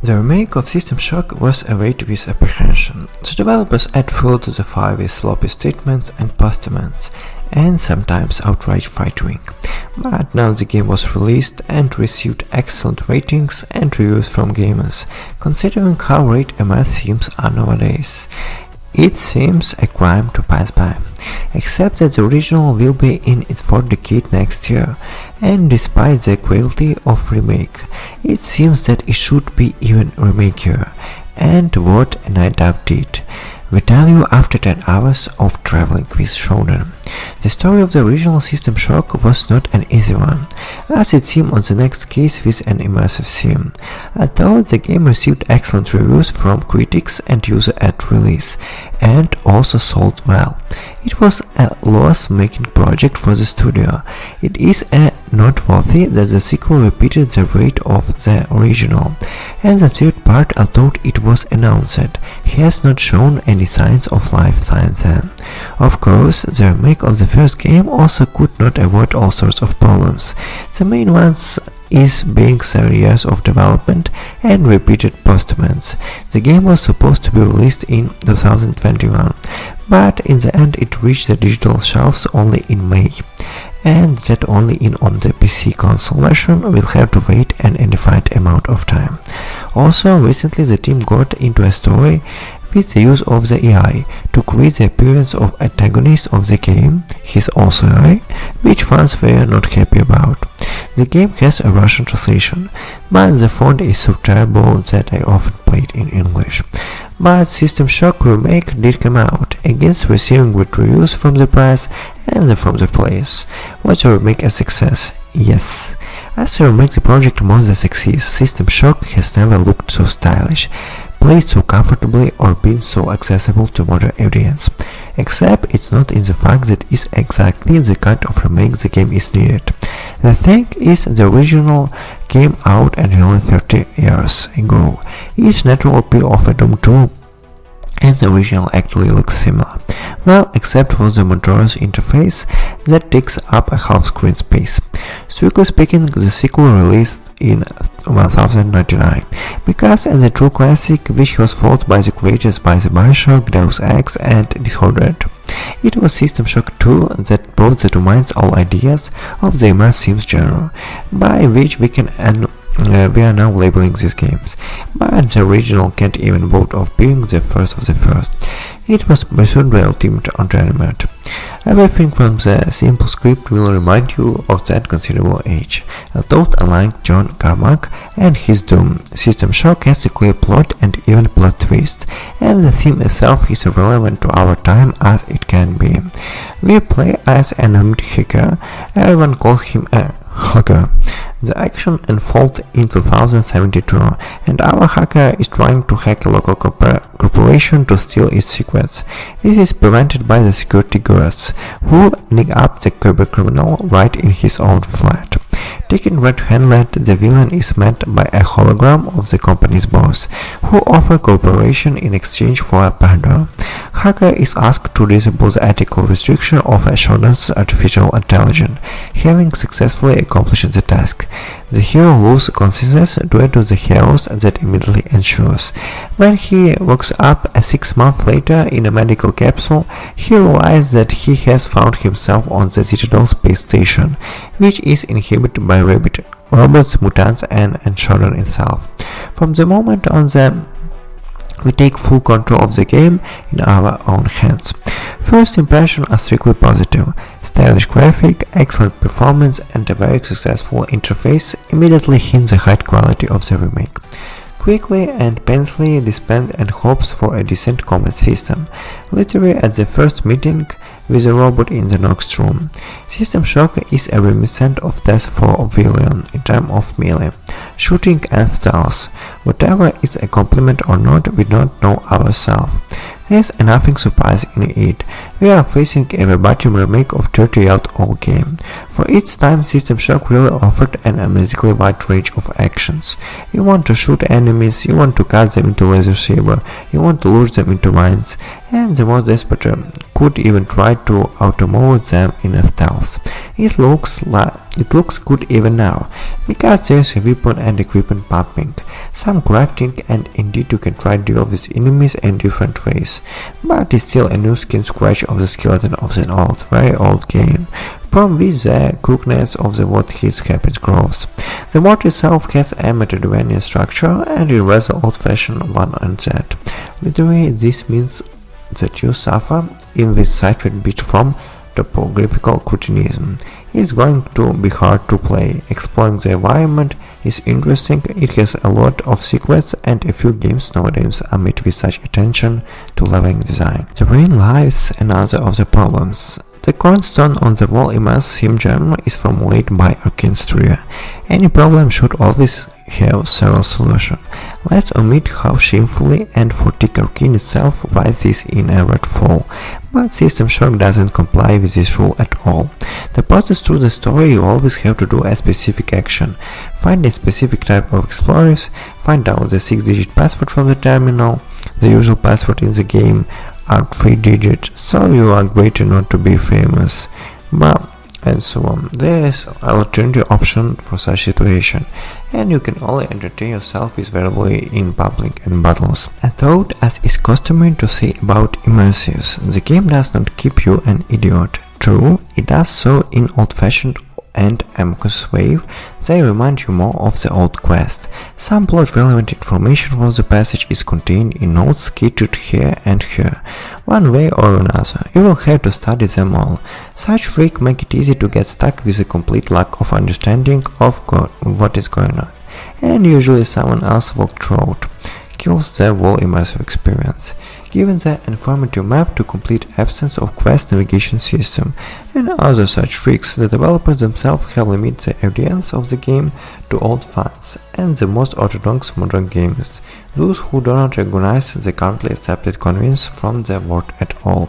The remake of System Shock was awaited with apprehension. The developers add fuel to the fire with sloppy statements and postulates, and sometimes outright frightening. But now the game was released and received excellent ratings and reviews from gamers, considering how rare MS themes are nowadays. It seems a crime to pass by, except that the original will be in its fourth decade next year, and despite the quality of Remake, it seems that it should be even remakier, and what Night Dive did. We tell you after 10 hours of traveling with Shonen. The story of the original System Shock was not an easy one, as it seemed on the next case with an immersive theme. Although the game received excellent reviews from critics and users at release, and also sold well. It was a loss-making project for the studio. It is noteworthy that the sequel repeated the rate of the original, and the third part, although it was announced, has not shown any signs of life since then. Of course, the remake of the first game also could not avoid all sorts of problems. The main ones is being 7 years of development and repeated postponements. The game was supposed to be released in 2021, but in the end it reached the digital shelves only in May, and that only on the PC console version will have to wait an indefinite amount of time. Also, recently the team got into a story with the use of the AI to create the appearance of antagonist of the game, his also AI, which fans were not happy about. The game has a Russian translation, but the font is so terrible that I often play it in English. But System Shock Remake did come out, against receiving good reviews from the press and from the players. Was the remake a success? Yes. As the remake, the project was a success. System Shock has never looked so stylish, played so comfortably, or been so accessible to modern audience. Except it's not in the fact that it's exactly the kind of remake the game is needed. The thing is, the original came out nearly 30 years ago. It's natural appeal of a Doom 2, and the original actually looks similar. Well, except for the Montero's interface that takes up a half screen space. Strictly speaking, the sequel released in 1099, because as a true classic, which was followed by the creators by the Bioshock, Deus Ex and Dishonored. It was System Shock 2 that brought to mind all ideas of the immersive genre, by which we are now labeling these games, but the original can't even boast of being the first of the first. It was pursued by Ultimate Entertainment. Everything from the simple script will remind you of that considerable age. Although unlike John Carmack and his Doom, System Shock has a clear plot and even plot twist, and the theme itself is relevant to our time as it can be. We play as an armed hacker. Everyone calls him a hacker. The action unfolds in 2072, and our hacker is trying to hack a local corporation to steal its secrets. This is prevented by the security guards, who dig up the cybercriminal right in his own flat. Taken red-handed, the villain is met by a hologram of the company's boss, who offers cooperation in exchange for a pardon. Hacker is asked to disable the ethical restriction of Shonen's artificial intelligence, having successfully accomplished the task. The hero loses consciousness due to the chaos that immediately ensues. When he wakes up 6 months later in a medical capsule, he realizes that he has found himself on the digital space station, which is inhabited by robots, mutants, and Shonen itself. From the moment on, we take full control of the game in our own hands. First impressions are strictly positive. Stylish graphic, excellent performance, and a very successful interface immediately hint the high quality of the remake. Quickly and painlessly dispense and hopes for a decent combat system, literally at the first meeting with a robot in the next room. System Shock is a reminiscent of Death for Oblivion in terms of melee, shooting and styles. Whatever is a compliment or not, we don't know ourselves. There's nothing surprising in it. We are facing a verbatim remake of 30-year-old game. For its time, System Shock really offered an amazingly wide range of actions. You want to shoot enemies, you want to cut them into laser saber, you want to lure them into mines, and the most desperate could even try to automate them in a stealth. It looks good even now, because there's a weapon and equipment pumping, some crafting, and indeed you can try to deal with enemies in different ways, but it's still a new skin scratch of the skeleton of an old, very old game, from which the crookedness of the what hits habit grows. The mod itself has a Metroidvania structure and a rather old-fashioned one on that. Literally, this means that you suffer in this sideways bit from topographical cretinism. It's going to be hard to play. Exploring the environment is interesting, it has a lot of secrets, and a few games nowadays are made with such attention to leveling design. The brain lies another of the problems. The cornerstone on the wall immersive theme genre is formulated by Arcane Studio. Any problem should always have several solutions. Let's omit how shamefully and for Arcane itself writes this in a red fall, but System Shock doesn't comply with this rule at all. The process through the story, you always have to do a specific action. Find a specific type of explorers, find out the 6-digit password from the terminal. The usual password in the game are 3 digits, so you are greater not to be famous, but and so on. There is an alternative option for such situation, and you can only entertain yourself with verbally in public and battles. A thought, as is customary to say about immersives, the game does not keep you an idiot. True, it does so in old-fashioned and amicus way. They remind you more of the old quest. Some plot-relevant information from the passage is contained in notes scattered here and here. One way or another, you will have to study them all. Such tricks make it easy to get stuck with a complete lack of understanding of what is going on, and usually someone else will throw it. Kills the whole immersive experience. Given the informative map to complete absence of quest navigation system and other such tricks, the developers themselves have limited the audience of the game to old fans and the most orthodox modern gamers, those who do not recognize the currently accepted convenience from the word at all.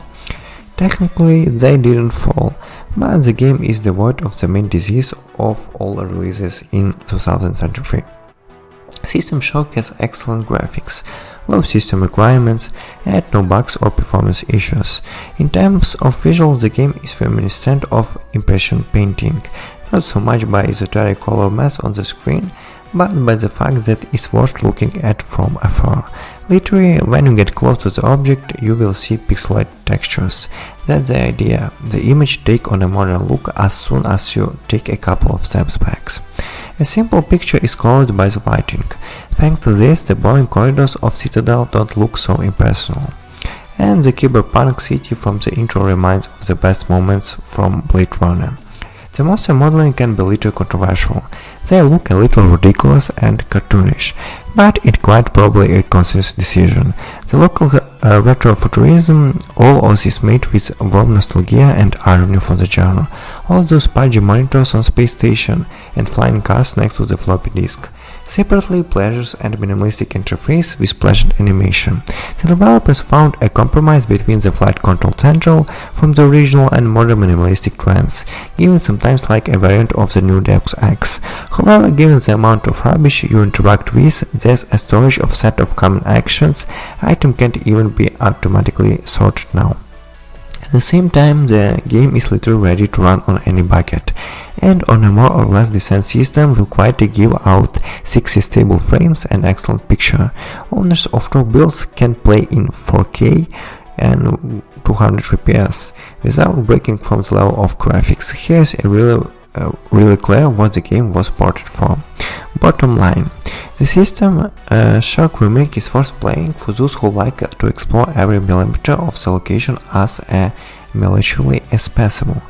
Technically, they didn't fall, but the game is devoid of the main disease of all releases in 2023. System Shock has excellent graphics, low system requirements, and no bugs or performance issues. In terms of visuals, the game is reminiscent of impression painting, not so much by esoteric color mass on the screen, but by the fact that it's worth looking at from afar. Literally, when you get close to the object, you will see pixelated textures. That's the idea. The image takes on a modern look as soon as you take a couple of steps back. A simple picture is colored by the lighting. Thanks to this, the boring corridors of Citadel don't look so impersonal. And the cyberpunk city from the intro reminds of the best moments from Blade Runner. The monster modeling can be a little controversial. They look a little ridiculous and cartoonish, but it's quite probably a conscious decision. The local retrofuturism, all of this made with warm nostalgia and irony for the genre. All those pudgy monitors on space station and flying cars next to the floppy disk. Separately, pleasures and minimalistic interface with pleasant animation. The developers found a compromise between the flight control central from the original and modern minimalistic trends, given sometimes like a variant of the new Deus Ex. However, given the amount of rubbish you interact with, there's a storage of set of common actions. Item can't even be automatically sorted now. At the same time, the game is literally ready to run on any bucket, and on a more or less decent system will quietly give out 60 stable frames and excellent picture. Owners of top builds can play in 4K and 200 FPS without breaking from the level of graphics. Here's a really clear what the game was ported from. Bottom line, the System Shock Remake is worth playing for those who like to explore every millimeter of the location as minutely as possible.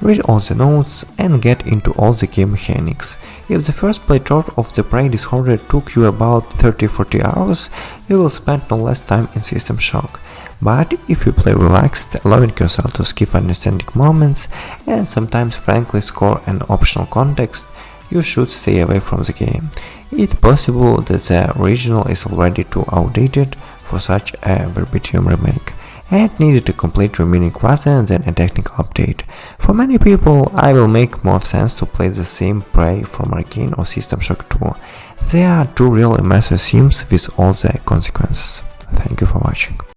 Read all the notes and get into all the game mechanics. If the first playthrough of the Prey Disorder took you about 30-40 hours, you will spend no less time in System Shock. But if you play relaxed, allowing yourself to skip understanding moments and sometimes frankly score an optional context, you should stay away from the game. It's possible that the original is already too outdated for such a verbatim remake, and needed a complete remaining rather than a technical update. For many people, it will make more sense to play the same Prey from Arcane or System Shock 2. They are two real immersive themes with all the consequences. Thank you for watching.